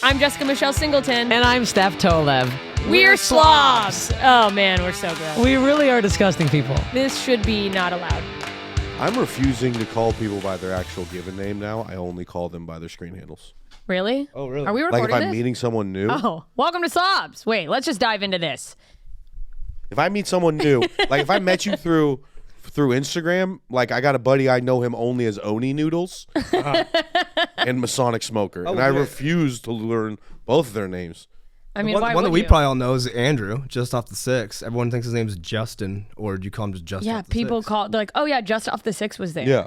I'm Jessica Michelle Singleton. And I'm Steph Tolev. We're slobs. Oh, man, we're so good. We really are disgusting people. This should be not allowed. I'm refusing to call people by their actual given name now. I only call them by their screen handles. Really? Oh, really? Are we Like recording if I'm this? meeting someone new. Oh, welcome to Slobs. Wait, let's just dive into this. If I meet someone new, like if I met you through Instagram, like I got a buddy, I know him only as Oni Noodles and Masonic Smoker. And I refuse to learn both of their names. I mean, one why that would we you? probably all know is Andrew, just off the 6. Everyone thinks his name is Justin, or do you call him just Justin? Yeah, off the people 6? they're like, oh yeah, just off the 6 was there. Yeah.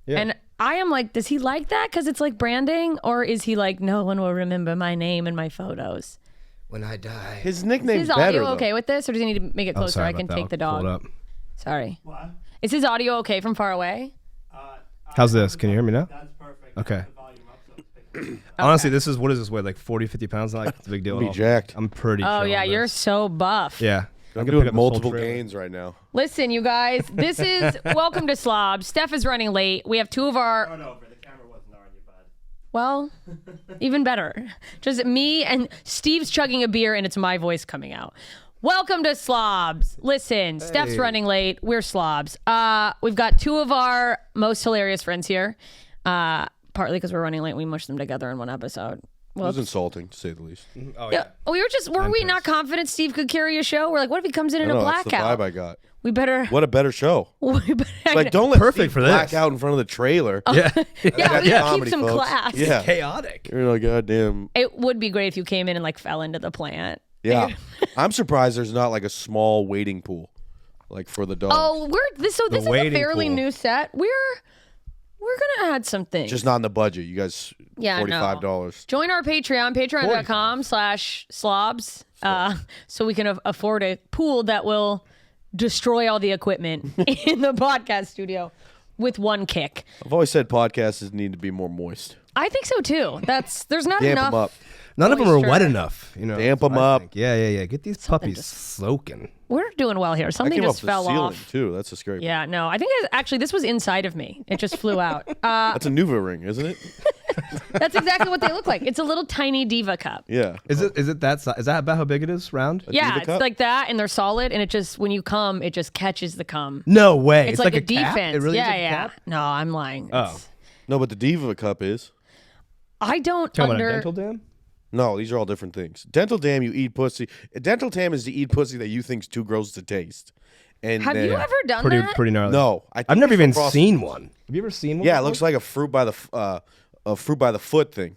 Yeah. And I am like, does he like that because it's like branding? Or is he like, no one will remember my name and my photos? When I die. His Is nickname's his better, audio though. okay with this? Or does he need to make it closer? Sorry I can about that. take the I'll pull dog. it up. Sorry. What? Is his audio okay from far away? How's this? Can you hear me now? That's perfect. Okay. I have the volume up, so it's picking it up. Honestly, this is, what is this weight? Like 40, 50 pounds? Not like it's a big deal Be at all. jacked. I'm pretty Oh chill yeah, on you're this. so buff. Yeah. I'm I could pick doing up this whole multiple trailer. gains right now. Listen, you guys, this is welcome to Slobs. Steph is running late. We have two of our Start over. The camera wasn't on you, bud. well, even better. Just me and Steve's chugging a beer and it's my voice coming out. Welcome to Slobs. Listen, Steph's running late. We're Slobs. We've got two of our most hilarious friends here. Partly because we're running late. We mushed them together in one episode. It was insulting, to say the least. Oh, Yeah, were we not confident Steve could carry a show? We're like, what if he comes in I a know, that's the blackout? vibe I got. We better. What a better show. we better Like, don't let Perfect Steve for this. black out in front of the trailer. Yeah. yeah, we gotta keep Comedy, some folks. class. Yeah. Chaotic. You're like, goddamn. It would be great if you came in and like fell into the plant. Yeah. I'm surprised there's not like a small waiting pool, like for the dogs. Oh, this is a waiting fairly pool. new set. We're gonna add some things. Just not in the budget. You guys, Yeah, no. $45. Join our Patreon, patreon.com/slobs, so we can afford a pool that will destroy all the equipment in the podcast studio with one kick. I've always said podcasts need to be more moist. I think so too. There's not Damp enough. them up. None of them are Moisture. wet enough. You know, Damp that's 'em what I up. think. Yeah. Get these puppies just- soaking. We're doing well here. I Something came just off the fell ceiling off. too. That's a scary. Yeah, no. I think actually this was inside of me. It just flew out. That's a NuvaRing, isn't it? That's exactly what they look like. It's a little tiny diva cup. Yeah. Is it that size? Is that about how big it is? Round? Yeah, diva it's cup? like that, and they're solid, and it just when you come, it just catches the cum. No way. It's like a cap? defense. It really is yeah, like a yeah. cap? No, I'm lying. Oh. It's- No, but the Diva cup is. I don't Talking about a under. dental dam? No, these are all different things. Dental dam, you eat pussy. Dental dam is to eat pussy that you think's too gross to taste. And Have then, you ever done Pretty that? gnarly. No, I think I've never it's even across- seen one. Have you ever seen one? Yeah, it before? looks like a fruit by the foot thing.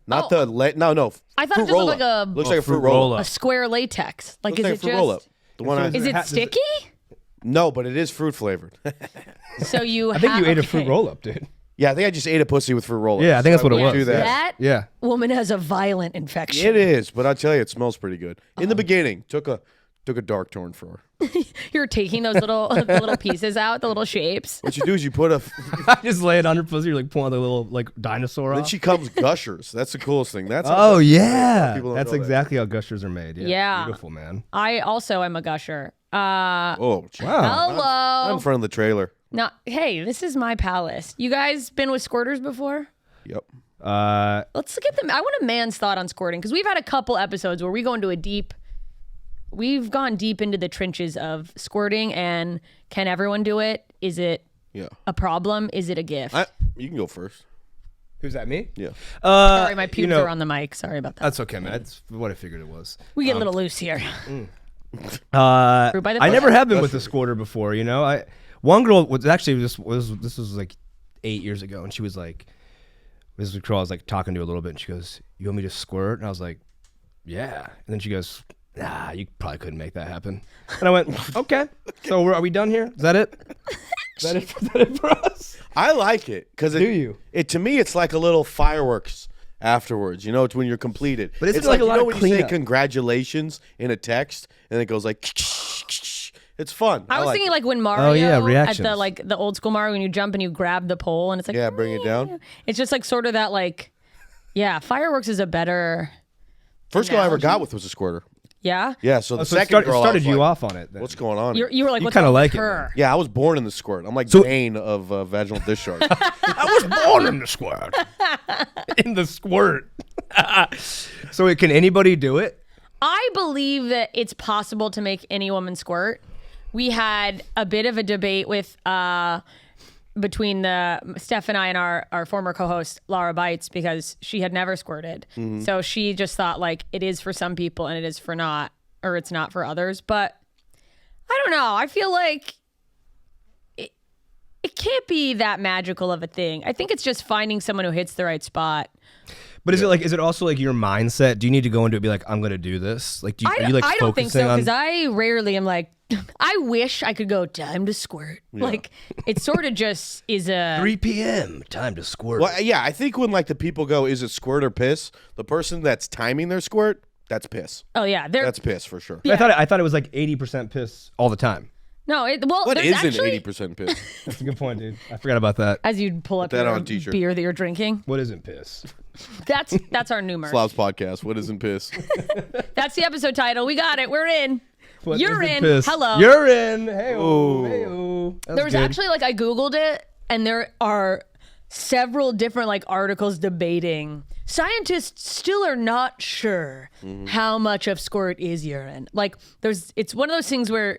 Not Oh. No. I thought it fruit just looked roll-up. like a- looks Oh, like a fruit fruit roll roll-up. A square latex. Like, Looks is like a it fruit just? roll-up. The one I Is it Does it- sticky? no, but it is fruit flavored. So you. I think you ate a fruit roll up, dude. Yeah, I think I just ate a pussy with fruit roll-up. Yeah, I think that's what it I was. wouldn't do that. That Yeah. woman has a violent infection. It is, but I tell you, it smells pretty good. In the beginning, took a dark turn for her. You're taking those little pieces out, the little shapes. What you do is you put a. I just lay it on her pussy. You're like pulling the little like dinosaur Then off. she comes Gushers. That's the coolest thing. That's how Oh Gushers are made. yeah, People don't that's know that. exactly how gushers are made. Yeah, Yeah. Beautiful, man. I also am a gusher. Oh, gee. Wow. I'm Hello. in front of the trailer. No, hey, this is my palace. You guys been with squirters before? Yep. Let's look at them. I want a man's thought on squirting because we've had a couple episodes where we go into we've gone deep into the trenches of squirting and can everyone do it? Is it Yeah. a problem? Is it a gift? You can go first. Who's that? Me? Yeah. Sorry, my pubes you know, are on the mic. Sorry about that. That's okay, man. That's what I figured it was. We get a little loose here. I by the never foot. have been with a squirter before. You know, one girl was actually this was like 8 years ago, and she was like, this was a girl I was like talking to a little bit, and she goes, "You want me to squirt?" And I was like, "Yeah." And then she goes, "Nah, you probably couldn't make that happen." And I went, "Okay, so are we done here? Is that it? Is that it for us?" I like it because Do you? To me, it's like a little fireworks afterwards. You know, it's when you're completed. But isn't it's it like a you lot know of when you say cleanup? congratulations in a text and it goes like. It's fun. I was like thinking it. like when Mario yeah, at reactions. the old school Mario when you jump and you grab the pole and it's like Yeah, bring it down. It's just like sort of that like fireworks is a better First girl I ever analogy. got with was a squirter. yeah. Yeah, so the So it second started, girl I started was you like, off on it. Then. What's going on? You were like You what's kinda up with like it, her? man. Yeah, I was born in the squirt. I'm like So- Bane of vaginal discharge. I was born in the squirt. In the squirt. So wait, can anybody do it? I believe that it's possible to make any woman squirt. We had a bit of a debate with between Steph and I and our former co-host Laura Bites because she had never squirted. So she just thought like it is for some people and it is for not, or it's not for others. But I don't know. I feel like it can't be that magical of a thing. I think it's just finding someone who hits the right spot. But is it also like your mindset? Do you need to go into it and be like, I'm going to do this? Like, are you like I don't think so, focusing because I rarely am like, I wish I could go, time to squirt. Like, it sort of just is a... 3 p.m., time to squirt. Well, yeah, I think when like the people go, is it squirt or piss? The person that's timing their squirt, that's piss. Oh, yeah. That's piss for sure. Yeah. I thought it was like 80% piss all the time. No, well, What there's isn't actually... 80% piss? That's a good point, dude. I forgot about that. As you pull up that your on a t-shirt. beer that you're drinking. What isn't piss? That's our new merch. Slobs podcast. What isn't piss? That's the episode title. We got it. We're in. What You're isn't in. piss? Hello. You're in. Hey, Ooh. hey, There was actually like I Googled it and there are several different like articles debating. Scientists still are not sure how much of squirt is urine. Like it's one of those things where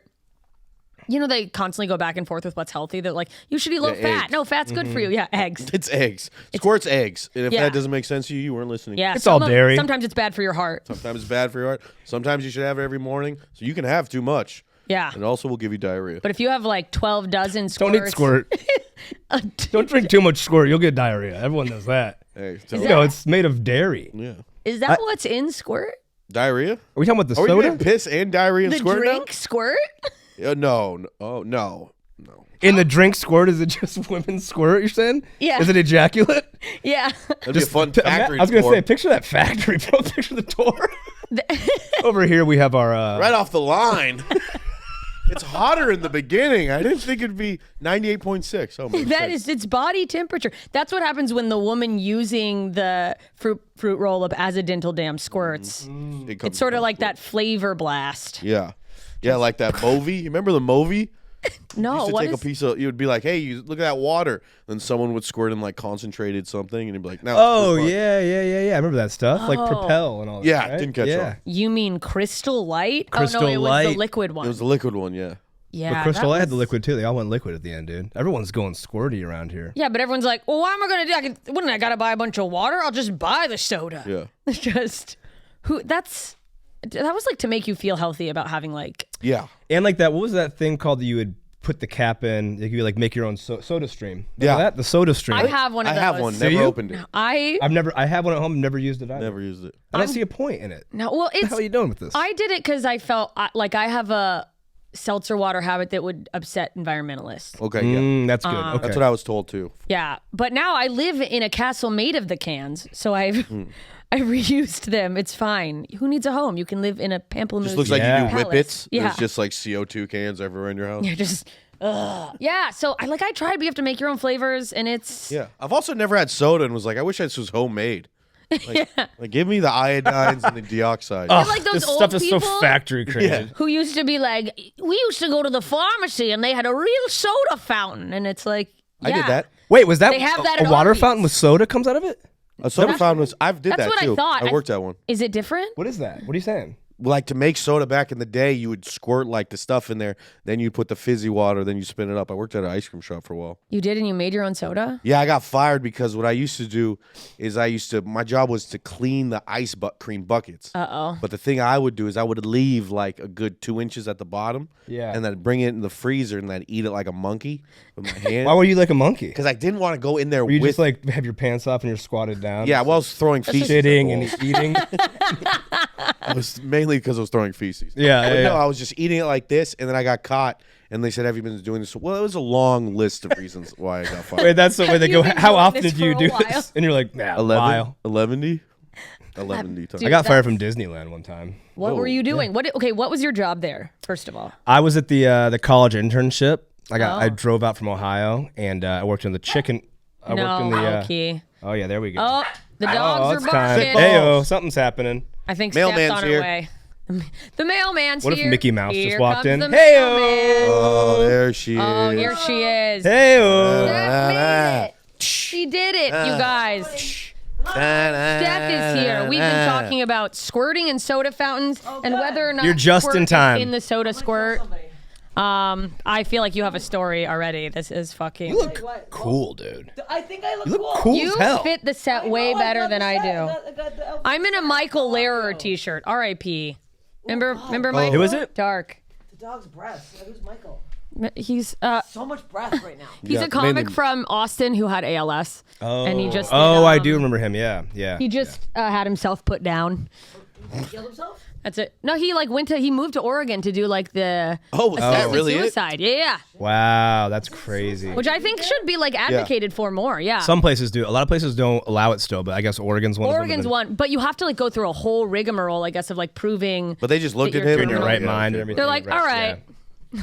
they constantly go back and forth with what's healthy. They're like, you should eat low fat. eggs. No, fat's good for you. Yeah, eggs. It's eggs. Squirt's eggs. And if Yeah. that doesn't make sense to you, you weren't listening. Yeah, It's all dairy. Sometimes it's bad for your heart. Sometimes it's bad for your heart. Sometimes you should have it every morning. So you can have too much. Yeah. And also will give you diarrhea. But if you have like 12 dozen squirts. Don't eat squirt. Don't drink too much squirt. You'll get diarrhea. Everyone knows that. Hey, It's made of dairy. yeah. Is that what's in squirt? Diarrhea? Are we talking about the Are we soda? getting piss and diarrhea and The squirt drink squirt? now? No. Oh, no. In the drink squirt, is it just women's squirt, you're saying? Yeah. Is it ejaculate? Yeah. That'd be a fun factory I was going to tour. say, picture that factory, bro. Picture the door. Over here, we have our... Right off the line. It's hotter in the beginning. I didn't think it'd be 98.6. Oh, my That is its body temperature. That's what happens when the woman using the fruit roll-up as a dental dam squirts. It's sort of like that flavor blast. Yeah. Yeah, like that Movie. You remember the Movie? No, used to what take is... a piece of, you would be like, hey, you look at that water. Then someone would squirt in like concentrated something, and you'd be like, no. Oh, yeah. I remember that stuff. Like Propel and all that. Yeah, right? didn't catch on. You mean Crystal Light? Crystal oh, no, it was Light. the liquid one. It was the liquid one, yeah. Yeah, But Crystal that I had the was- liquid too. They all went liquid at the end, dude. Everyone's going squirty around here. Yeah, but everyone's like, well, what am I going to do? Wouldn't I got to buy a bunch of water? I'll just buy the soda. Yeah. It's just, that was like to make you feel healthy about having like, Yeah. And like that, what was that thing called that you would put the cap in? Like you would like make your own soda stream. Remember Yeah. that? The soda stream. I have one of I those. have one. Do Never you? opened it. I have one at home. Never used it either. Never used it. I don't see a point in it. no, well, What the it's hell are you doing with this? I did it because I felt like I have a seltzer water habit that would upset environmentalists. Okay, yeah. That's good. Okay. That's what I was told too. Yeah, but now I live in a castle made of the cans, so I reused them. It's fine. Who needs a home? You can live in a pamplemousse. Just looks like Yeah. you do whippets. Yeah. There's just like CO2 cans everywhere in your house. You're just, yeah. So I tried, but you have to make your own flavors, and it's Yeah. I've also never had soda and was like, I wish this was homemade. Like give me the iodines and the dioxide. You're like those this old stuff is so people factory created. who used to be like, we used to go to the pharmacy and they had a real soda fountain, and it's like, I did yeah. that. Wait, was that They have that a at water Arby's. fountain with soda comes out of it? A soda fountain was. I did That's that what too. I thought. I worked at one. Is it different? What is that? What are you saying? Like to make soda back in the day, you would squirt like the stuff in there. Then you put the fizzy water. Then you spin it up. I worked at an ice cream shop for a while. You did, and you made your own soda? Yeah, I got fired because what I used to do is my job was to clean the ice cream buckets. Uh-oh. But the thing I would do is I would leave like a good 2 inches at the bottom. Yeah. And then bring it in the freezer and then eat it like a monkey with my hand. Why were you like a monkey? Because I didn't want to go in there Were you with. just like have your pants off and you're squatted down? Yeah, well, I was throwing feces. at Sitting the and bowl. eating. It was mainly because I was throwing feces. Yeah, But yeah, no, yeah. I was just eating it like this, and then I got caught, and they said, "Have you been doing this?" Well, it was a long list of reasons why I got fired. Wait, that's the way they Have go. you been How doing often this did you for a do while? this? And you're like, nah, 11? while. 11 times. Dude, I got fired that's- from Disneyland one time. What were you doing? What was your job there, first of all? I was at the college internship. I Oh. drove out from Ohio and I worked in the chicken. I No, worked in the. Loki. Oh yeah, there we go. Oh, the dogs it's are time. barking. Heyo, something's happening. I think Mailman's Steph's on here. her way. The mailman's What if here. Mickey Mouse just Here walked comes in? the Heyo. mailman. Oh, there she Oh, is. here she is. Heyo. Steph made it. She did it, you guys. Steph is here. We've been talking about squirting in soda fountains and whether or not You're just squirt in is time. in the soda squirt. I feel like you have a story already. This is fucking. You look cool, dude. I think I look You cool. look cool You as hell. fit the set way better than I do. I'm in a Michael Lehrer t-shirt. R.I.P. Remember Michael? Who is it? Dark. The dog's breath. Who's Michael? He's So much breath right now. he's Yeah, a comic mainly- from Austin who had ALS. Oh, And he just did, I do remember him. Yeah. He just had himself put down. He killed himself? That's it. No, he like he moved to Oregon to do like the Oh, is that assisted really it? suicide. Yeah. Wow, that's crazy. Which I think should be like advocated for more. Yeah. Some places do. A lot of places don't allow it still, but I guess Oregon's one. Oregon's of them. one, but you have to like go through a whole rigmarole, I guess, of like proving. But they just looked that at you're him You're in and your criminal. right yeah, mind okay. and everything. They're like, all right, Yeah.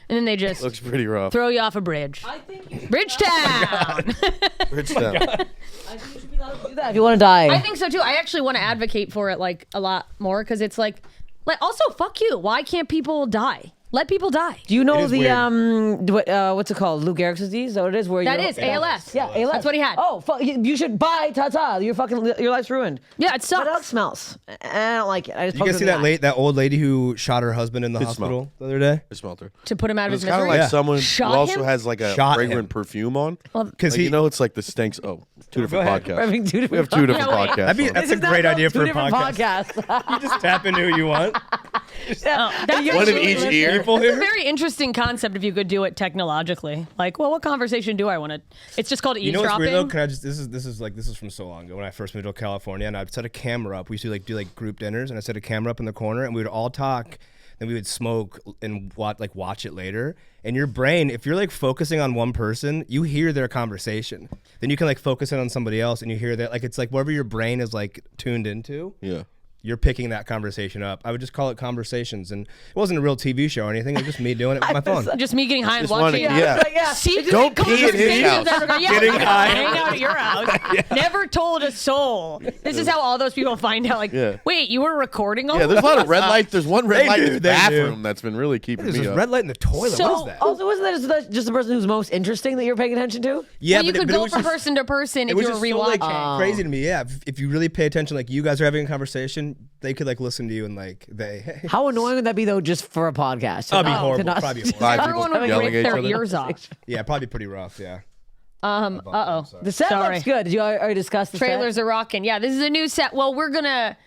and then they just Looks pretty rough. throw you off a bridge. I think you should Bridgetown. Bridgetown. I think you should be allowed to do that if you want to die. I think so too. I actually want to advocate for it like a lot more because it's like also fuck you. Why can't people die? Let people die. Do you know is the weird. what's it called? Lou Gehrig's disease? Is that what it is? Where That you're- is ALS. Yeah, ALS. That's what he had. Oh, fuck! You should buy ta. Your life's ruined. Yeah, it My dog sucks. smells. I don't like it. I just You guys see that old lady who shot her husband in the It hospital the other day? I smelled her. To put him out of It's his kind of misery. like Yeah. someone Shot who also him? has like a Shot fragrant him. perfume on. Because Like, you know, it's like the stinks. Oh, two different ahead. podcasts. We're having two We have different two different Yeah, wait. podcasts. That's a great idea for a podcast. You just tap into who you want. That's One in actually- each ear. People It's a here. very interesting concept if you could do it technologically. Like, well, what conversation do I want to? It's just called You know what's eavesdropping. weird though? Can I just this is from so long ago when I first moved to California and I'd set a camera up. We used to do group dinners and I set a camera up in the corner and we would all talk. Then we would smoke and watch it later. And your brain, if you're like focusing on one person, you hear their conversation. Then you can like focus in on somebody else and you hear that it's like wherever your brain is like tuned into. Yeah. You're picking that conversation up. I would just call it conversations, and it wasn't a real TV show or anything. It was just me doing it with my phone. Just me getting high and Just wanna- watching. yeah. See, Don't pee at his house. Getting high. Hang out at your house. Never told a soul. This is how all those people find out. Like, Yeah. wait, you were recording all Yeah, there's a lot of red light. There's one red They light do, in the they do. bathroom that's been really keeping There's me this up. red light in the toilet. So- what is that? Also, wasn't that just the person who's most interesting that you're paying attention to? Yeah, well, you could but it go was from just- person to person It if was you were just so, rewatching. crazy to me. Yeah, if you really pay attention, like you guys are having a conversation, they could listen to you and hey. How annoying would that be though, just for a podcast? That'd be To horrible. not- Probably horrible. Five Everyone people would yelling rip at each their other. ears off. Yeah, probably pretty rough. Yeah. The set Sorry. looks good. Did you already discuss the Trailers are rocking. Yeah, this is a new set. Well, we're gonna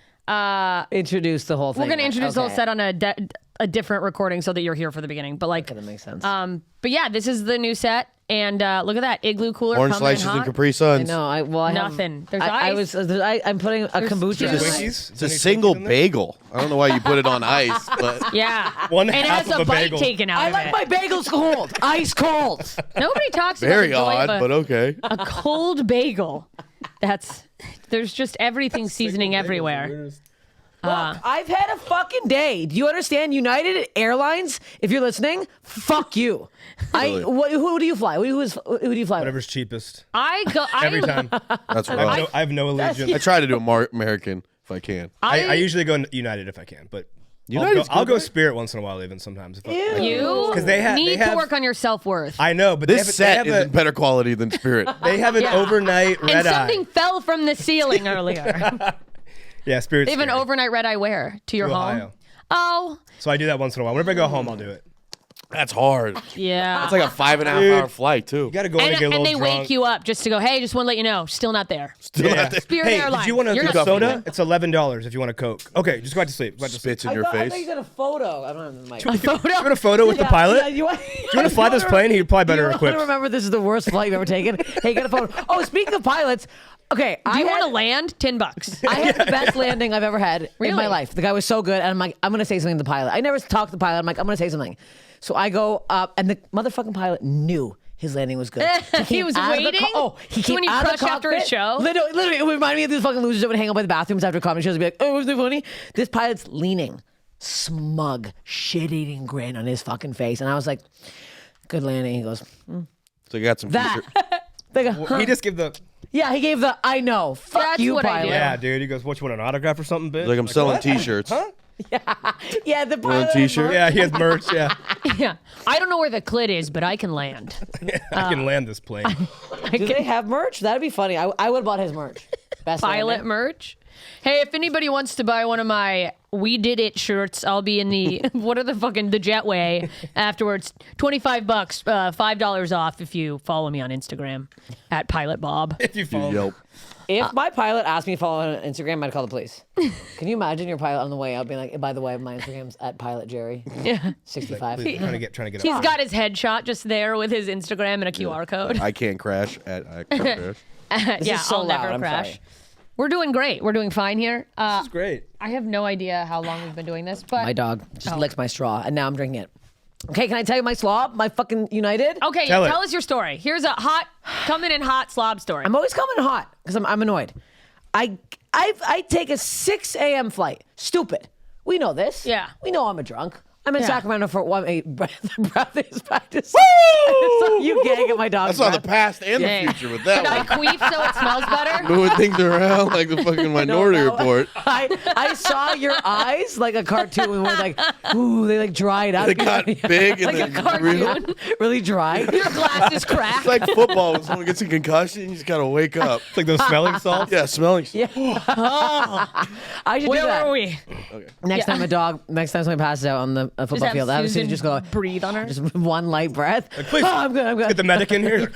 Introduce the whole thing. we're gonna introduce the whole Okay. set on a different recording so that you're here for the beginning. But like, Okay, that makes sense. but yeah, this is the new set, and look at that igloo cooler. Orange coming in slices and hot. Capri I Suns. know. I have Nothing. There's I ice. I'm putting a kombucha. juice. in my- Twinkies? It's a single bagel. I don't know why you put it on ice, but Yeah, One and it half has of a a bite bagel. taken out I of like it. my bagels cold, ice cold. Nobody talks very about the joy odd, of but okay. a cold bagel. There's just everything seasoning everywhere. Look, I've had a fucking day. Do you understand? United Airlines, if you're listening, fuck you. Really? Who do you fly? Who do you fly? with? Whatever's cheapest. I Every time. That's I rough. have no allegiance. I try to do American if I can. I usually go United if I can, but United's I'll good, go right? Spirit once in a while even sometimes. You 'Cause they need have- to work on your self-worth. I know, but This set they is have in better quality than Spirit. they have an Yeah. overnight and red eye. something fell from the ceiling earlier. Yeah, Spirit. They have an overnight red eye where? To your To home? Ohio. Oh, So I do that once in a while. Whenever I go home, I'll do it. That's hard. yeah. It's like a 5.5 hour flight too. You gotta go in and get a little and they drunk. wake you up just to go, hey, just want to let you know, still not there. Still Yeah. out there. Spirit Hey, Airlines. did you want You're a not soda? feeling It's $11 if you want a Coke. Okay, just go back to sleep. Go back to sleep. Spits in your I face. thought you got a photo. I don't have the mic. A photo? You want a photo with the pilot? Yeah, you want to fly this plane? He'd probably better you equipped. remember this is the worst flight you've ever taken? Hey, get a photo. Oh, speaking of pilots, okay. Do you want to land? $10. I had the best landing I've ever had in Really? my life. The guy was so good, and I'm like, I'm gonna say something to the pilot. I never talked to the pilot. I'm like, I'm gonna say something. So I go up, and the motherfucking pilot knew his landing was good. He came was out of the waiting? he So came when you out of the crush after a cockpit. show? Literally, it reminded me of these fucking losers that would hang out by the bathrooms after comedy shows and be like, oh, wasn't it funny? This pilot's leaning, smug, shit-eating grin on his fucking face, and I was like, good landing. He goes, So you got some that. future. They go, huh? He just give the Yeah, he gave the I know. Fuck That's you, what I pilot. do. yeah, dude. He goes, "What you want an autograph or something, bitch?" Like I'm selling what? T-shirts. Huh? Yeah, the Want pilot. a T-shirt? Yeah, he has merch. Yeah, Yeah. I don't know where the clit is, but I can land. I can land this plane. Do they have merch? That'd be funny. I would have bought his merch. Best Pilot landing. merch. Hey, if anybody wants to buy one of my "We Did It" shirts, I'll be in the what are the jetway afterwards. $25, $5 off if you follow me on Instagram at Pilot Bob. If you follow. Yelp. If my pilot asked me to follow on Instagram, I'd call the police. Can you imagine your pilot on the way out being like, by the way, my Instagram's at Pilot Jerry, Yeah, 65. Trying to get. he's got his headshot just there with his Instagram and a QR code. I can't crash at I can't crash. Yeah, is so I'll loud, never I'm crash. sorry. We're doing great. We're doing fine here. This is great. I have no idea how long we've been doing this, but My dog just licked my straw, and now I'm drinking it. Okay, can I tell you my slob? My fucking United? okay, Tell tell it. us your story. Here's a coming in hot slob story. I'm always coming hot because I'm annoyed. I take a 6 a.m. flight. Stupid. We know this. Yeah. We know I'm a drunk. I'm in Yeah. Sacramento for breath is practice. So you gang at my dog's I saw the breath. past and Dang. the future with that Should I one. queef so it smells better? Moving things around like the fucking Minority no. Report. I saw your eyes like a cartoon where like, ooh, they like dried up. They got big and like a then real. cartoon. Really dry. Your glass is cracked. It's like football when someone gets a concussion, you just gotta wake up. It's like those smelling salts. Yeah, smelling. Yeah. I should do Where that. were we? Next time somebody passes out on the football Just have field, I would Susan just go, breathe on her. just one light breath. please. Oh, I'm good. Get the medic in here.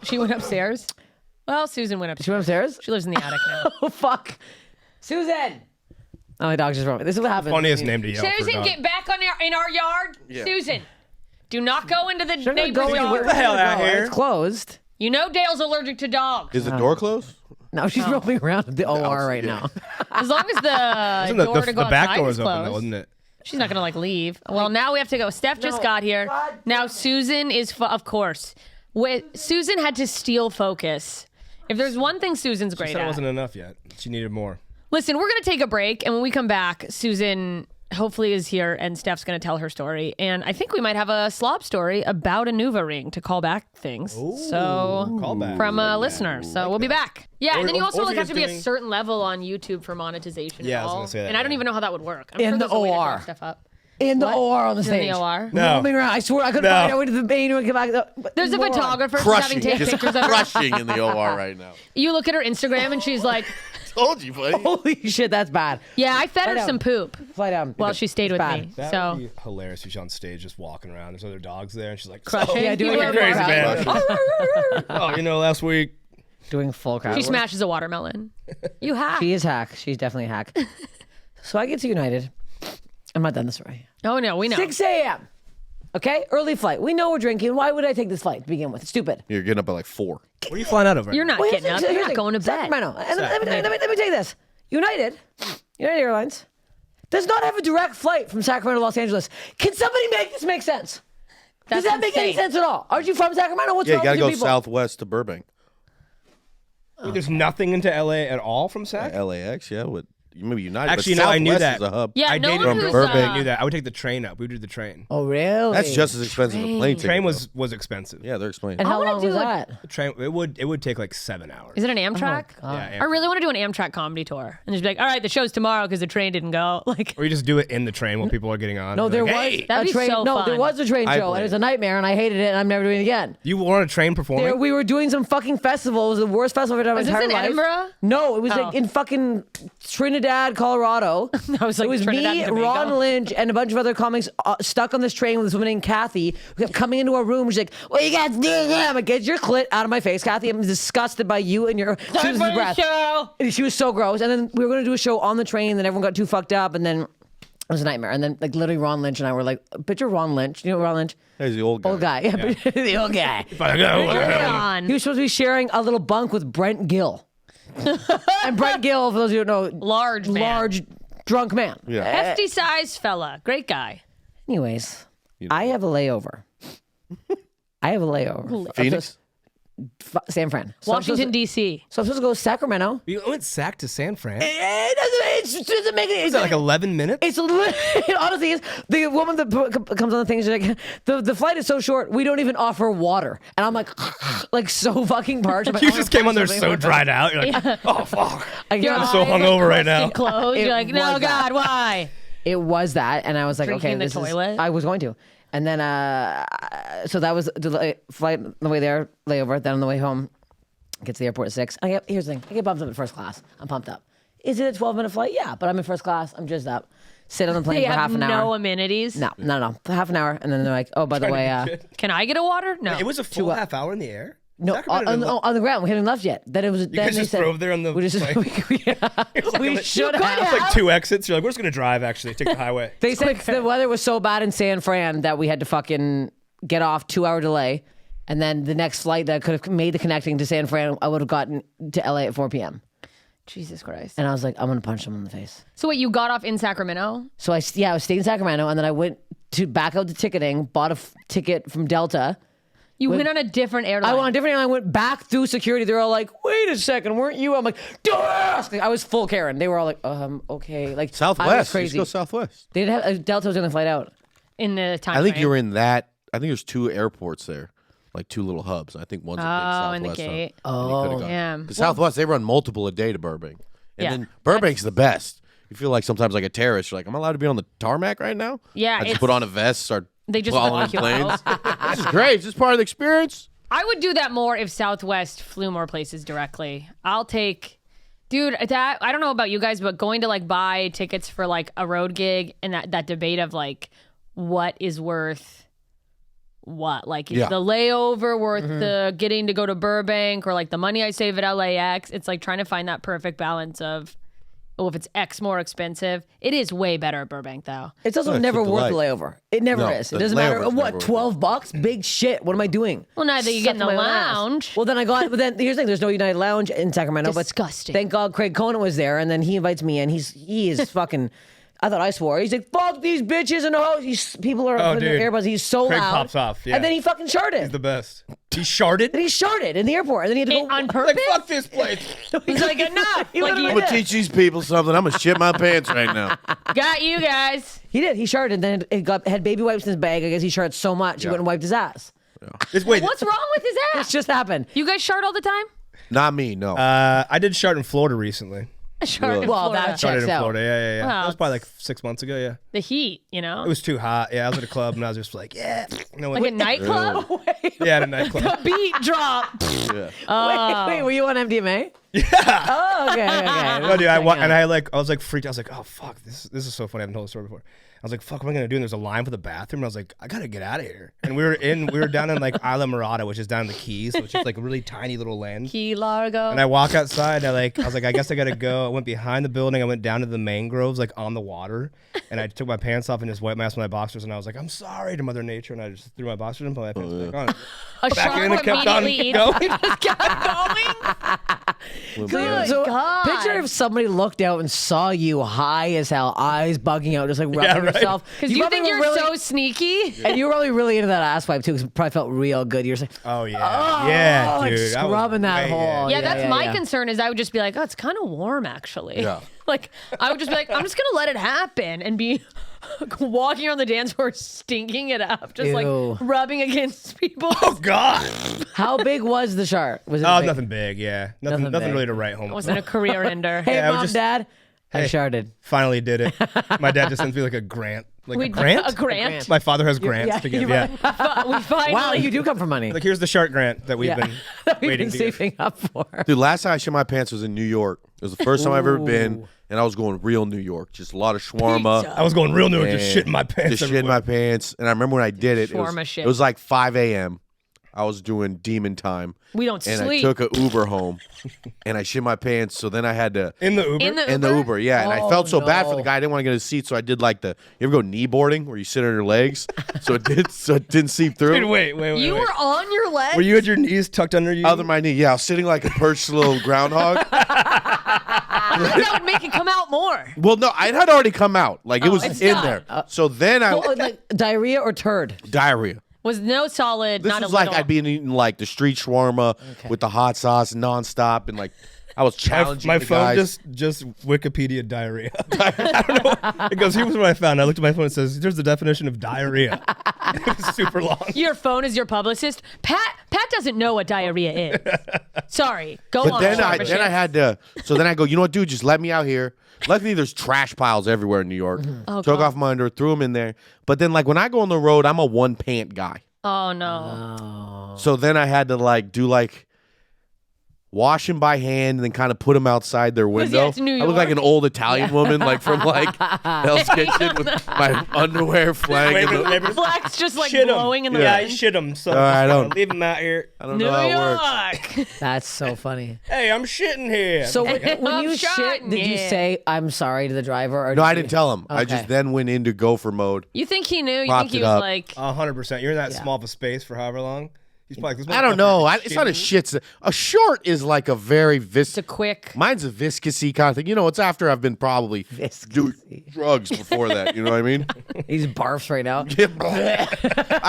She went upstairs. Well, Susan went upstairs. She went upstairs? She lives in the attic now. Oh, fuck. Susan. Oh, my dog's just wrong. This is what happens. Funniest name to yell for a Susan, dog. get back in our yard. Yeah. Susan, do not go into the She's not neighbor's going yard. anywhere. the hell out No, here? It's closed. You know Dale's allergic to dogs. Is the door closed? No, she's roaming around at the OR right yeah. now. As long as the Isn't door to go the back outside door is is open, closed. though, isn't it? She's not gonna leave. Well, now we have to go. Steph just got here. Now Susan is, of course. Susan had to steal focus. If there's one thing Susan's She great said it at. wasn't enough yet. She needed more. Listen, we're gonna take a break, and when we come back, Susan hopefully is here, and Steph's gonna tell her story. And I think we might have a slob story about a NuvaRing to call back things. Callback. From a listener. So we'll be back. Yeah, and then you also or have to be a doing- certain level on YouTube for monetization. Yeah, I and was all. gonna say that, And I don't yeah. even know how that would work. I'm In sure the there's a way to OR. drop stuff up. In the OR on the In stage. the OR. No. Roaming around. I swear I couldn't No. find out where to the main and come back. There's a Moron. photographer who's having Crushing. take Just pictures of her. crushing in the OR right now. You look at her Instagram and she's like, Told you, buddy. Holy shit, that's bad. yeah, I fed her down. some poop Fly down. while she stayed with bad. me. That So would be hilarious if she's on stage just walking around. There's other dogs there, and she's like, crushing. Yeah, doing You a were crazy right. man. Oh, last week. Doing full crowd She work. smashes a watermelon. You have. She is hack. She's definitely a hack. So I get to United. I'm not done this story. Oh no, we know. 6 a.m. Okay, early flight. We know we're drinking. Why would I take this flight to begin with? Stupid. You're getting up at like 4. What are you flying out of right You're now? not Well, getting up. here's You're the not going to bed. Sacramento. And let me tell you this. United Airlines does not have a direct flight from Sacramento to Los Angeles. Can somebody make this make sense? Does That's that make any insane. sense at all? Aren't you from Sacramento? What's Yeah, you wrong gotta with go you people? southwest to Burbank. Wait, there's nothing into LA at all from Sac? LAX, yeah. With maybe United. Actually, but no, I knew Southwest that. is a hub. Yeah, I no dated one from who's Burbank. I knew that. I would take the train up. We would do the train. Oh, really? That's just as expensive as a plane ticket. Train though. was expensive. Yeah, they're explaining. And how wanna long do was a- that? The train it would take like 7 hours. Is it an Amtrak? Yeah, I really want to do an Amtrak comedy tour and just be like, all right, the show's tomorrow because the train didn't go. Like, Or you just do it in the train while people are getting on. No, You're there like, was "Hey, That'd a be train. so no, fun. there was a train I show, and it was a believe nightmare, and I hated it, and I'm never doing it again. You were on a train performing? There, we were doing some fucking festival. It was the worst festival I've ever done in Was my this entire in life. Edinburgh? No, it was Oh. like in fucking Trinidad, Colorado. I was like, it was Trinidad me, and Tobago. Ron Lynch, and a bunch of other comics stuck on this train with this woman named Kathy. We kept coming into our room. She's like, "Well, you got to do?" I'm like, "Get your clit out of my face, Kathy. I'm disgusted by you and your Time Susan's for the breath." show. And she was so gross. And then we were going to do a show on the train, and then everyone got too fucked up, and then it was a nightmare. And then like literally Ron Lynch and I were like, picture Ron Lynch. You know Ron Lynch? He's the old guy. Old guy. Yeah. The old guy. Hold on. He was supposed to be sharing a little bunk with Brent Gill. And Brent Gill, for those of you who don't know, Large man. large drunk man. Yeah. Hefty sized fella. Great guy. Anyways, I have a layover. I have a layover. Phoenix? San Fran. So I'm Washington, supposed D.C. to- So I'm supposed to go to Sacramento. You went Sac to San Fran? It doesn't make it. Is that like 11 minutes? It's it honestly is. The woman that comes on the thing is like, the flight is so short, we don't even offer water. And I'm like so fucking parched. I'm like, You I wanna just came on there find so something. dried out. You're like, oh, fuck. Your I'm so eyes, hungover right crusty now. Clothes. It You're like, no, was that. God, why? It was that, and I was like, Drinking okay, in the this toilet? is. I was going to, and then so that was the flight on the way there, layover. Then on the way home, Get to the airport at 6. Here's the thing. I get bumped up in first class. I'm pumped up. Is it a 12-minute flight? Yeah, but I'm in first class. I'm just up. Sit on the plane They for half have an hour. no amenities. No. Half an hour, and then they're like, "Oh, by the way, Can I get a water? No. It was a full half hour in the air. no, on the ground. We hadn't left yet." Then it was. You then guys they just said, drove there on the We just plane? we should have. It's like 2 exits. You're like, we're just gonna drive. Actually, take the highway. They said the weather was so bad in San Fran that we had to fucking get off 2-hour delay, and then the next flight that could have made the connecting to San Fran, I would have gotten to LA at 4 p.m. Jesus Christ. And I was like, I'm gonna punch them in the face. So wait, you got off in Sacramento? So I was staying in Sacramento, and then I went to back out the ticketing, bought a ticket from Delta. You went on a different airline. I went on a different airline, went back through security. They're all like, wait a second, weren't you? I'm like, dumbass! I was full Karen. They were all like, okay. Like, I was Southwest. crazy. Let's go Southwest. They didn't have, Delta was going to flight out. in the time. I think frame. you're in that. I think there's 2 airports there, like 2 little hubs. I think one's a big Southwest in the gate. hub. damn. The Southwest, they run multiple a day to Burbank. And Yeah. then Burbank's the best. You feel like sometimes like a terrorist. You're like, I'm allowed to be on the tarmac right now? Yeah, I just it's- put on a vest, start They just following walk you planes. out. This is great. Is this part of the experience? I would do that more if Southwest flew more places directly. I'll take, dude, that, I don't know about you guys, but going to like buy tickets for like a road gig and that debate of like what is worth what? Like, is Yeah. the layover worth the getting to go to Burbank, or like the money I save at LAX? It's like trying to find that perfect balance of, oh, if it's X more expensive, it is way better at Burbank though. It's also it's never a worth the delight. layover. It never No, is. It the doesn't matter. layover's What, never $12? Big shit. What am I doing? Well, neither you get in the Suck my own ass. lounge. Well, then but then here's the thing. There's no United Lounge in Sacramento. Disgusting. But thank God Craig Conan was there, and then he invites me in. He is fucking. I thought I swore. He's like, fuck these bitches in the house. People are putting dude. their earbuds. He's so Craig loud. pops off, yeah. And then he fucking sharted. He's the best. He sharded. And he sharted in the airport. And then he had to go On Like, purpose? fuck this place. He's like, enough. He Like, literally you I'm going to teach these people something. I'm going to shit my pants right now. got you guys. He did. He sharted. And then it had baby wipes in his bag. I guess he sharted so much he went and wiped his ass. Wait, What's wrong with his This ass? just happened. You guys shart all the time? Not me, no. I did shard in Florida recently. Shart Really? in Well, Florida. that Sharded checks in out. Florida. Yeah. Wow, That was probably like 6 months ago. Yeah. The heat, you know? It was too hot. Yeah, I was at a club and I was just like, yeah. No one, like a nightclub? yeah, at a nightclub. Beat drop. Wait, were you on MDMA? Yeah. Oh, okay. No, dude, I was like freaked. I was like, oh fuck, this is so funny. I haven't told the story before. I was like, fuck, what am I gonna do? And there's a line for the bathroom. And I was like, I gotta get out of here. And we were down in like Isla Morada, which is down in the Keys, so it's just like a really tiny little land. Key Largo. And I walk outside and I was like, I guess I gotta go. I went behind the building. I went down to the mangroves, like on the water. And I took my pants off and just wiped my ass with my boxers. And I was like, I'm sorry to Mother Nature. And I just threw my boxers and put my pants back on. a Back shark in and kept on immediately going. just kept going. Good So God. picture if somebody looked out and saw you high as hell, eyes bugging out, just like rubbing right. yourself. Because you think probably you're were really, so sneaky? and you were probably really into that ass wipe too, because it probably felt real good. You're just like, Oh yeah. Yeah, like dude. I was scrubbing that way hole. in. Yeah, that's my yeah. concern is I would just be like, oh, it's kind of warm actually. Yeah. Like, I would just be like, I'm just going to let it happen and be walking around the dance floor stinking it up, just Ew. like rubbing against people. Oh God. How big was the shark? Was it Oh, big? nothing big. Yeah, nothing Nothing big. really to write home. It wasn't a career ender. Hey, Yeah, I mom, was just- dad, I Hey. sharted. Finally did it. My dad just sent me like a grant. Like We- a grant? A grant. My father has grants yeah, to give. you're Yeah. We finally. Wow, you do come for money. Like here's the shark grant that we've Yeah. been We've waiting been to give. saving up for. Dude, last time I shit my pants was in New York. It was the first time I've ever been, and I was going real New York. Just a lot of shawarma. I was going real new and just and shitting my pants. Just shitting my pants. And I remember when I did it, Shawarma shit. it was like 5 a.m. I was doing demon time. We don't And sleep. I took a Uber home, and I shit my pants. So then I had to in the Uber. in the Uber, yeah. And I felt so bad for no. the guy. I didn't want to get a seat, so I did like you ever go knee boarding where you sit on your legs, so it didn't seep through. Dude, wait. You were on your legs? Were you at your knees tucked under you? Other my knee, yeah. I was sitting like a perched little groundhog. that would make it come out more. Well, no, it had already come out. Like it was it's in done. there. So then I Oh, like diarrhea or turd? diarrhea. Was no solid, This not was a like little. I'd been eating like the street shawarma with the hot sauce nonstop, and like I was challenging my the phone guys. just Wikipedia diarrhea. I don't know. It goes, here's what I found. I looked at my phone and it says, there's the definition of diarrhea. It was super long. Your phone is your publicist. Pat doesn't know what diarrhea is. Sorry. Go But on. then I Shawarma had to. So then I go, you know what, dude? Just let me out here. Luckily, there's trash piles everywhere in New York. Oh, Took God. off my underwear, threw them in there. But then, like when I go on the road, I'm a one pant guy. Oh no. So then I had to like do like wash them by hand, and then kind of put them outside their window. it's New I look like York. an old Italian woman, like from like Hell's Kitchen, with my underwear flag. Wait, in the- wait, wait. Flags just like Shit 'em. blowing in the Yeah, wind. I shit him. So I don't- leave him out here. I don't New know how it works. York. That's so funny. Hey, I'm shitting here. So when I'm you shit, shot, did you yeah. say I'm sorry to the driver? Or No, I you- didn't tell him. I just Okay. then went into gopher mode. You think he knew? You Propped think he it was up. like, 100%. You're in that Yeah. small of a space for however long. He's probably. I don't know. It's not a shit. A short is like a very it's a quick. Mine's a viscousy kind of thing. You know, it's after I've been probably doing drugs before that. You know what I mean? He's barfs right now.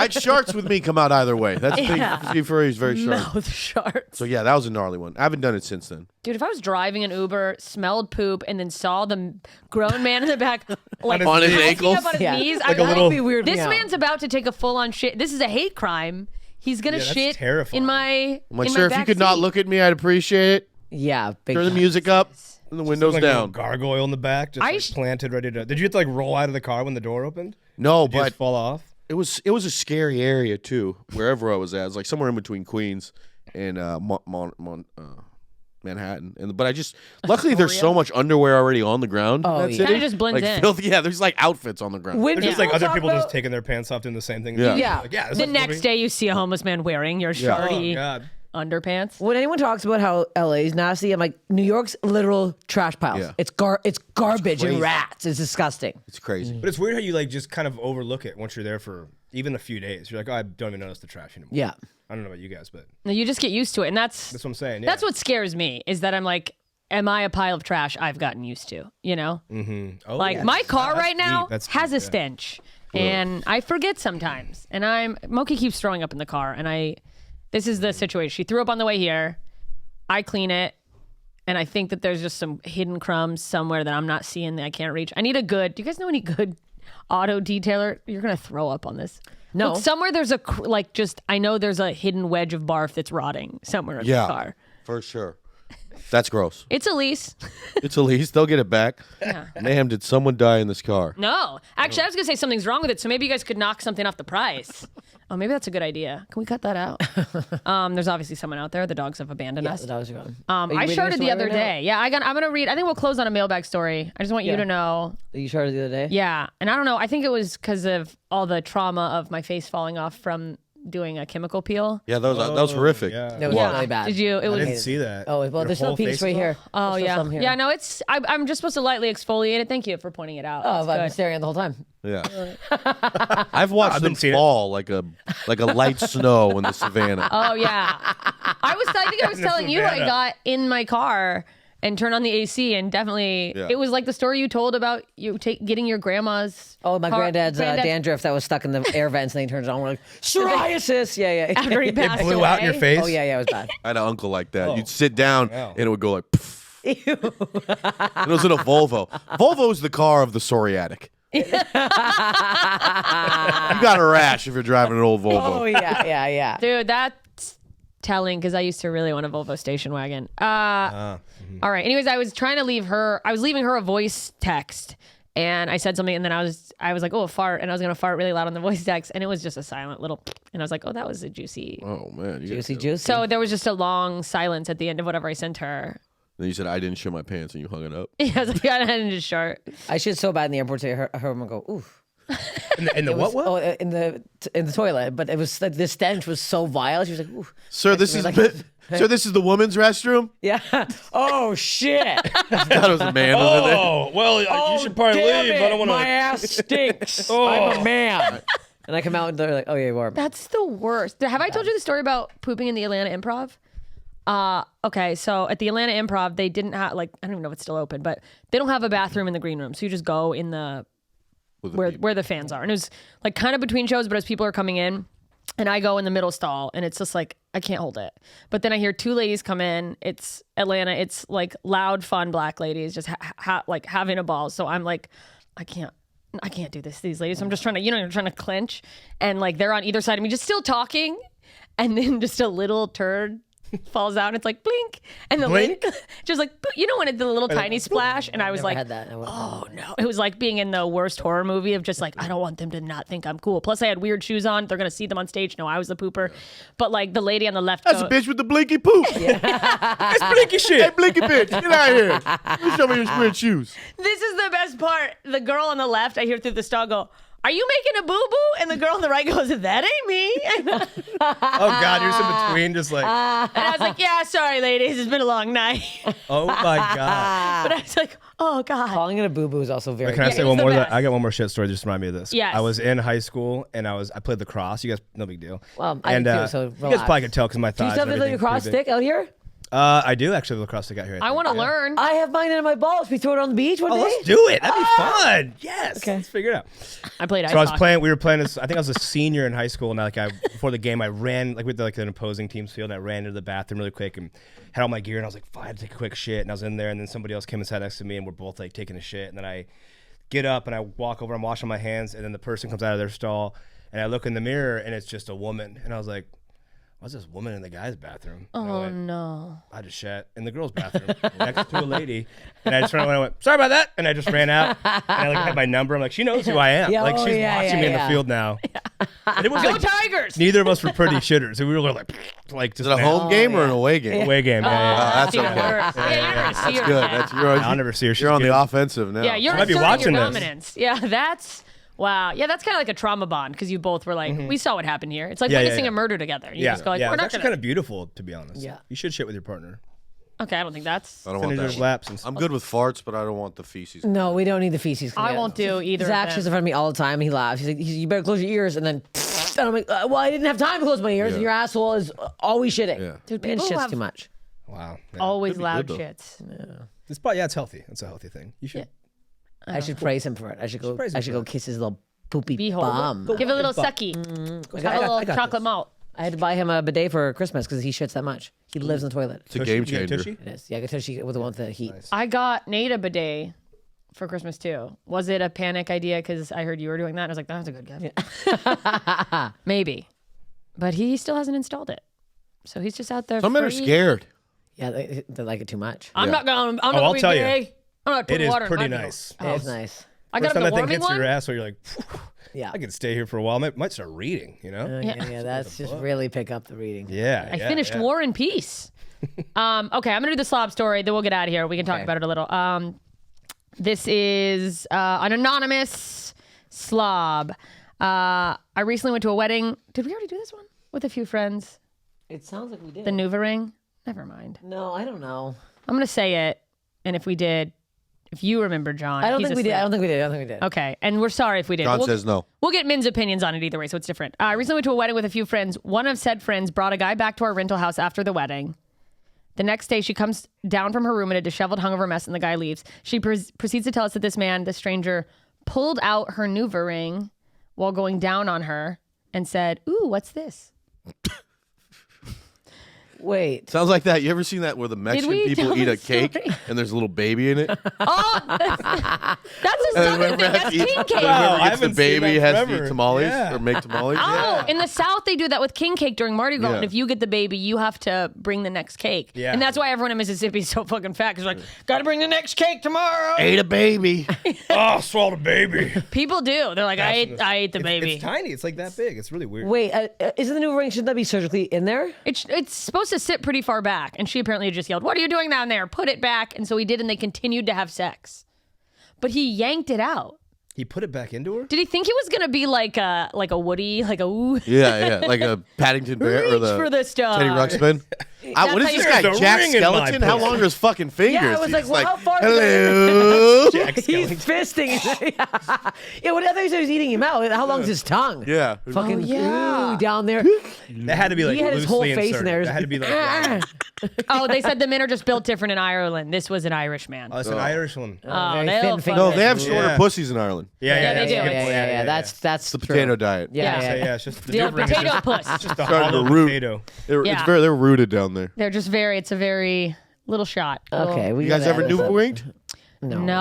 Sharks with me come out either way. That's the thing. Steve Furey's very sharp. Mouth sharks. So yeah, that was a gnarly one. I haven't done it since then. Dude, if I was driving an Uber, smelled poop, and then saw the grown man in the back, like On his acting ankles? up on his Yeah. knees, Like I a little- That'd be weird This me out. man's about to take a full-on shit. This is a hate crime. He's gonna Yeah, that's shit terrifying. in my. I'm like, in sir, my if you back could not seat. look at me, I'd appreciate it. Yeah, big Turn the time. music up and the windows Like a little down. gargoyle in the back, just I like, sh- planted, ready to. Did you have to like roll out of the car when the door opened? No, Did you but just fall off? it was a scary area too. Wherever I was at, it was like somewhere in between Queens and Manhattan. But I just luckily there's so much underwear already on the ground. Oh, in that yeah. city. Kinda just blends like, in. filthy, yeah, there's like outfits on the ground. When It's just people like other talk people about- just taking their pants off doing the same thing. Yeah. Yeah. Like, yeah. this The looks next movie. day, you see a homeless man wearing your Yeah. shardy Oh God. underpants. When anyone talks about how LA's nasty, I'm like, New York's literal trash piles. Yeah. It's garbage and crazy. rats. It's disgusting. It's crazy. But it's weird how you like just kind of overlook it once you're there for even a few days. You're like, oh, I don't even notice the trash anymore. Yeah. I don't know about you guys, but No, you just get used to it, and that's that's what I'm saying. Yeah. that's what scares me. Is that I'm like, am I a pile of trash I've gotten used to? You know, Oh, like yeah. my car That's right now deep. That's has deep, a yeah. stench, and I forget sometimes. And Moki keeps throwing up in the car, and this is the situation. She threw up on the way here. I clean it, and I think that there's just some hidden crumbs somewhere that I'm not seeing that I can't reach. I need a good. Do you guys know any good auto detailer? You're gonna throw up on this. No. Look, somewhere there's I know there's a hidden wedge of barf that's rotting somewhere in Yeah, the car. for sure. That's gross. It's Elise. It's Elise. They'll get it back. Yeah. Ma'am, did someone die in this car? No, actually, I was gonna say something's wrong with it, so maybe you guys could knock something off the price. Oh, maybe that's a good idea. Can we cut that out? There's obviously someone out there. The dogs have abandoned Yeah, us. the dogs are gone. Are you I reading a sharded the story other right now? day. Yeah, I'm gonna read. I think we'll close on a mailbag story. I just want you Yeah. to know. You sharded the other day? Yeah, and I don't know. I think it was because of all the trauma of my face falling off from doing a chemical peel. Yeah, that was horrific. Yeah. It was Yeah. really bad. Did you? It I was. didn't see that. Oh, well, Your there's no whole piece face right is here. off? Oh There's still yeah, some here. yeah. No, it's. I'm just supposed to lightly exfoliate it. Thank you for pointing it out. Oh, That's I've been good. staring at it the whole time. Yeah. I've watched I've them been seeing it. fall like a light snow in the savannah. Oh yeah, I think I was telling you I Savannah. got in my car and turned on the AC and definitely Yeah. it was like the story you told about you getting your grandma's. Oh, my granddad's dandruff that was stuck in the air vents, and then he turns it on. We're like, psoriasis. Yeah. after he It passed blew out in your away. face. Oh, yeah, it was bad. I had an uncle like that. You'd sit down Wow. and it would go like, pff. And it was in a Volvo. Volvo's the car of the psoriatic. You got a rash if you're driving an old Volvo. Oh, yeah. Dude, that's telling because I used to really want a Volvo station wagon. All right. Anyways, I was leaving her a voice text. And I said something, and then I was like, "Oh, a fart!" And I was gonna fart really loud on the voice text, and it was just a silent little. And I was like, "Oh, that was a juicy." Oh man, Juicy. So there was just a long silence at the end of whatever I sent her. Then you said I didn't shit my pants, and you hung it up. I was like, I didn't just short. I shit so bad in the airport today. I heard him go, oof. In the what? Oh, in the toilet, but it was like the stench was so vile. She was like, oof. Sir, this is Like- sir, this is the woman's restroom. Yeah. Oh shit. That was a man over there. Oh, well, you should probably Damn leave. it, I don't want my to. ass stinks. I'm a man. And I come out and they're like, oh yeah, you are. That's the worst. Have I told you the story about pooping in the Atlanta Improv? Okay, so at the Atlanta Improv, they didn't have I don't even know if it's still open, but they don't have a bathroom in the green room, so you just go in the where the fans are, and it was like kind of between shows, but as people are coming in, and I go in the middle stall, and it's just like I can't hold it. But then I hear two ladies come in. It's Atlanta. It's like loud, fun black ladies just like having a ball. So I'm like, I can't do this to these ladies. So I'm just trying to, trying to clinch, and like they're on either side of me, just still talking, and then just a little turd falls out and it's like blink, and the Blink? lady just like you know when it did a little tiny splash, and I was Never like, had that. oh no, it was like being in the worst horror movie of just like I don't want them to not think I'm cool. Plus I had weird shoes on; they're gonna see them on stage. No, I was the pooper, but like the lady on the left. That's a bitch with the blinky poop. It's blinky shit. Hey, blinky bitch, get out of here. Let me show me your weird shoes. This is the best part. The girl on the left, I hear through the stall go, "Are you making a boo boo?" And the girl on the right goes, "That ain't me." And Oh God, you're just in between, just like, I was like, "Yeah, sorry, ladies, it's been a long night." oh my God. But I was like, "Oh God." Calling it a boo boo is also very. Can I Yeah, say it's one the more? best. I got one more shit story. Just remind me of this. Yes. I was in high school and I played lacrosse. You guys, no big deal. Well, I did too, so you guys relax. probably could tell because my Do you thighs. still have and the everything lacrosse pretty big. stick out here? I do actually have a lacrosse stick out here. I want to learn. I have mine in my balls. We throw it on the beach one Oh, day. let's do it. That'd be fun. Yes. Okay. Let's figure it out. I played ice So I was hockey. playing. We were playing this. I think I was a senior in high school, and before the game, I ran with an opposing team's field, and I ran into the bathroom really quick and had all my gear, and I was like, "Fine, I had to take a quick shit." And I was in there, and then somebody else came and sat next to me, and we're both like taking a shit, and then I get up and I walk over, I'm washing my hands, and then the person comes out of their stall, and I look in the mirror, and it's just a woman, and I was like, "What's this woman in the guy's bathroom?" And I Oh went, no. I just shat in the girl's bathroom next to a lady, and I just ran away. I went, "Sorry about that," and I just ran out. And I like had my number. I'm like, she knows who I am. Yeah, Like oh, she's yeah, watching yeah, me in yeah. the field now. And it was Go like Tigers! neither of us were pretty shitters. So we were like Is just it a home game or an away game? away game. Yeah. That's even okay. worse. Yeah, you're gonna see her Good. now. That's I'll never see her. She's You're on good. the offensive now. Yeah, you're might be asserting watching your this. dominance. Yeah, that's wow. Yeah, that's kind of like a trauma bond because you both were like, we saw what happened here. It's like Yeah, yeah, witnessing yeah. a murder together. You Yeah, just go like, yeah. we're It's not actually gonna. kind of beautiful, to be honest. Yeah. You should shit with your partner. Okay, I don't think that's. I don't want Finish that. those laps and I'm good with farts, but I don't want the feces. No, we don't need the feces. I won't do either. Zach of shits in them. front of me all the time. He laughs. He's like, "You better close your ears." And then, and I'm like, "Well, I didn't have time to close my ears." Yeah. And your asshole is always shitting. Yeah. Dude, man people shits have- too much. Wow. Yeah. Always Could be loud good, though. shits. It's probably it's healthy. It's a healthy thing. You should. I should praise him for it. I should go. praise him I should for go kiss his little poopy Beehole. bum. Give it a little sucky. Have a little chocolate malt. I had to buy him a bidet for Christmas because he shits that much. He lives in the toilet. It's a game You got a changer. tushy? It is. Yeah, I got she with the one with the heat. I got Nate a bidet for Christmas too. Was it a panic idea because I heard you were doing that? And I was like, that's a good gift. Maybe, but he still hasn't installed it, so he's just out there. Some men are free. scared. Yeah, they like it too much. I'm not going. I'm not I'll gonna be tell you. gay. I'm not It putting is water in pretty my meal. nice. It is nice. I First got him time the that thing warming hits one. your ass, where you're like, Yeah. I could stay here for a while. Might start reading. You know? Yeah, that's just really pick up the reading. Yeah. I finished War and Peace. Okay, I'm gonna do the slob story. Then we'll get out of here. We can talk Okay. about it a little. This is an anonymous slob. I recently went to a wedding. Did we already do this one with a few friends? It sounds like we did. The NuvaRing. Never mind. No, I don't know. I'm gonna say it, and if we did, if you remember, John, I don't he's think we did. asleep. I don't think we did. I don't think we did. Okay, and we're sorry if we did. John We'll- says no. We'll get Min's opinions on it either way, so it's different. I recently went to a wedding with a few friends. One of said friends brought a guy back to our rental house after the wedding. The next day, she comes down from her room in a disheveled, hungover mess, and the guy leaves. She proceeds to tell us that this man, the stranger, pulled out her NuvaRing while going down on her and said, "Ooh, what's this?" Wait. Sounds like that. You ever seen that where the Mexican we people tell eat the a cake story? and there's a little baby in it? That's a southern thing. That's king cake. Whoever I gets the haven't seen baby that has to forever. eat tamales Yeah. or make tamales. Oh, in the South, they do that with king cake during Mardi Gras. Yeah. And if you get the baby, you have to bring the next cake. Yeah. And that's why everyone in Mississippi is so fucking fat because like, gotta bring the next cake tomorrow. Ate a baby. Oh, swallowed a baby. People do. They're like, I ate the baby. It's tiny. It's like that big. It's really weird. Wait, isn't the new ring, shouldn't that be surgically in there? It's supposed to sit pretty far back. And she apparently just yelled, "What are you doing down there? Put it back." And so he did, and they continued to have sex. But he yanked it out. He put it back into her. Did he think he was going to be like a Woody, like a ooh? Yeah, like a Paddington Bear or Reach the for the stars. Teddy Ruxpin. What is how this you- guy, There's a Jack ring in my Skeleton? How pussy. long are his fucking fingers? Yeah, I was He's like, well, how far- Hello. He's fisting. Yeah, what I thought he said he was eating him out. How long's his tongue? Yeah. Fucking yeah. ooh, down there. That had to be like He had his whole loosely face in inserted. there. That had to be like. Oh, they said the men are just built different in Ireland. This was an Irish man. Oh, it's an Irish one. Oh, very they'll thin fucking- fingers. No, they have shorter Yeah. pussies in Ireland. Yeah, they do. Yeah. That's The true. potato diet. Yeah, Yeah. yeah. It's just The old potato puss. Just a Starting hollow to root. potato. Yeah. They're rooted down there. They're just it's a very little shot. Okay, we You guys gotta ever add this up. NuvaRinged? No,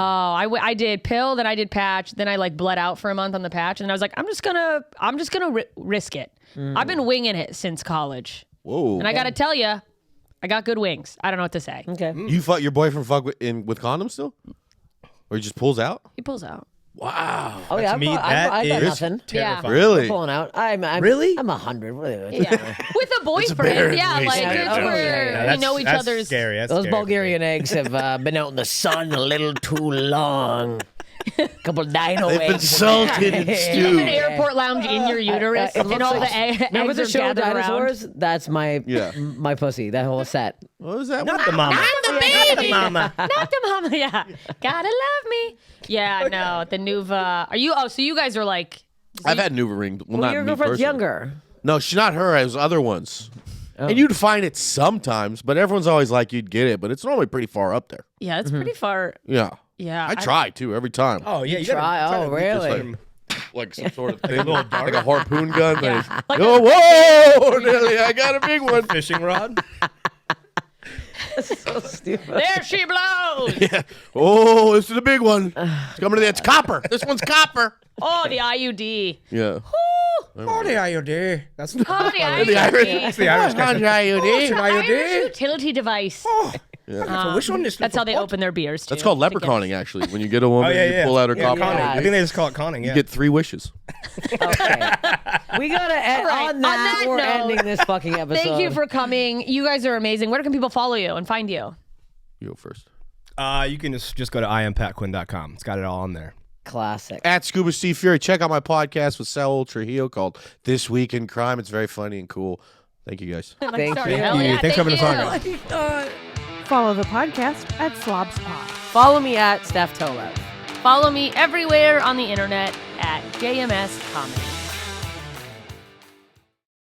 I did pill, then I did patch, then I like bled out for a month on the patch, and then I was like, I'm just gonna risk it. I've been winging it since college, Whoa. and I got to tell you, I got good wings. I don't know what to say. Okay. You fuck your boyfriend fuck with condoms still, or he just pulls out? He pulls out. Wow. Oh yeah, To me, I that got is nothing. terrifying. Really? Pulling out. I'm Really? I'm 100. Yeah, with a boyfriend. Yeah, like Yeah, it's oh, where yeah, we know each that's other's. Scary. That's Those scary. Bulgarian eggs have been out in the sun a little too long. Couple dino They've been eggs. salted and You have stewed. an airport lounge in your uterus, and all the eggs Remember the are show gathered around. Dinosaurs? That's my Yeah. my pussy. That whole set. What was that? Not the mama. Not the mama. Yeah, gotta love me. Yeah, no, the Nuva. Are you? Oh, so you guys are like. I've had NuvaRing. Well, Well, not your me girlfriend's personally. younger. No, she's not her. It was other ones. And you'd find it sometimes, but everyone's always like you'd get it, but it's normally pretty far up there. Yeah, it's pretty far. Yeah. Yeah, I try too every time. Oh yeah, you Try. gotta Oh, to- really? Like some sort of thing, like a harpoon gun. Yeah. Like, oh, whoa, Nelly, I got a big one. Fishing rod. So stupid. There she blows. Yeah. Oh, this is a big one. It's coming to the. It's copper. This one's copper. Oh, the IUD. Yeah. Oh, the IOD. That's Oh, the IUD. The Irish. That's the Irish guy. It's an IUD. Irish utility device. Which one is That's how they open their beers. That's too, called to get- leprechaunning, actually. When you get a woman, Oh yeah, you yeah. pull out her yeah, copper. conning. Yeah. I think they just call it conning. Yeah. You get 3 wishes. Okay. We gotta end right, on that. We're note, ending this fucking episode. Thank you for coming. You guys are amazing. Where can people follow you and find you? You go first. You can just go to iampatquinn.com. It's got it all on there. Classic. At Scuba Steve Fury. Check out my podcast with Saul Trujillo called This Week in Crime. It's very funny and cool. Thank you guys. Thank you. Hell yeah, Thanks for thank having us on, you. guys. Follow the podcast at Slobspod. Follow me at Steph Tolev. Follow me everywhere on the internet at JMS Comedy.